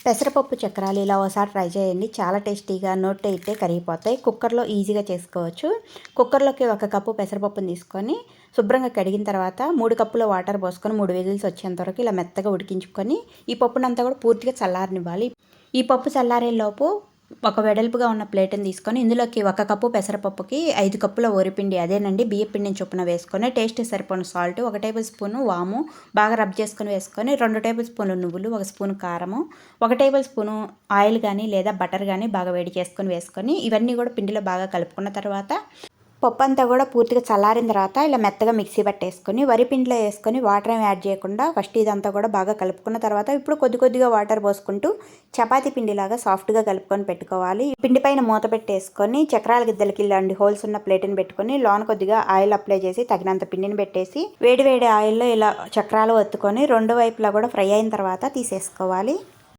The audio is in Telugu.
పెసరపప్పు చక్రాలు ఇలా ఒకసారి ట్రై చేయండి. చాలా టేస్టీగా నోట్లో ఇట్టే కరిగిపోతాయి. కుక్కర్లో ఈజీగా చేసుకోవచ్చు. కుక్కర్లోకి 1 కప్పు పెసరపప్పుని తీసుకొని శుభ్రంగా కడిగిన తర్వాత 3 కప్పుల వాటర్ పోసుకొని 3 విజిల్స్ వచ్చేంత వరకు ఇలా మెత్తగా ఉడికించుకొని ఈ పప్పునంతా కూడా పూర్తిగా చల్లారనివ్వాలి. ఈ పప్పు చల్లారేలోపు ఒక వెడల్పుగా ఉన్న ప్లేట్ని తీసుకొని ఇందులోకి 1 కప్పు పెసరపప్పుకి 5 కప్పుల వరిపిండి, అదేనండి బియ్య పిండిని చొప్పున వేసుకొని టేస్ట్కి సరిపోయిన సాల్ట్, 1 టేబుల్ స్పూను వాము బాగా రబ్ చేసుకొని వేసుకొని 2 టేబుల్ స్పూన్లు నువ్వులు, 1 స్పూన్ కారము, 1 టేబుల్ స్పూను ఆయిల్ కానీ లేదా బటర్ కానీ బాగా వేడి చేసుకొని వేసుకొని ఇవన్నీ కూడా పిండిలో బాగా కలుపుకున్న తర్వాత పప్పు అంతా కూడా పూర్తిగా చల్లారిన తర్వాత ఇలా మెత్తగా మిక్సీ పట్టేసుకొని వరిపిండిలో వేసుకొని వాటర్ ఏమి యాడ్ చేయకుండా ఫస్ట్ ఇదంతా కూడా బాగా కలుపుకున్న తర్వాత ఇప్పుడు కొద్దిగా వాటర్ పోసుకుంటూ చపాతీ పిండిలాగా సాఫ్ట్గా కలుపుకొని పెట్టుకోవాలి. పిండి పైన మూత పెట్టేసుకొని చక్రాల గిద్దలకి ఇలాంటి హోల్స్ ఉన్న ప్లేట్ని పెట్టుకొని లోన కొద్దిగా ఆయిల్ అప్లై చేసి తగినంత పిండిని పెట్టేసి వేడి ఆయిల్లో ఇలా చక్రాలు ఒత్తుకొని 2 వైపులా కూడా ఫ్రై అయిన తర్వాత తీసేసుకోవాలి.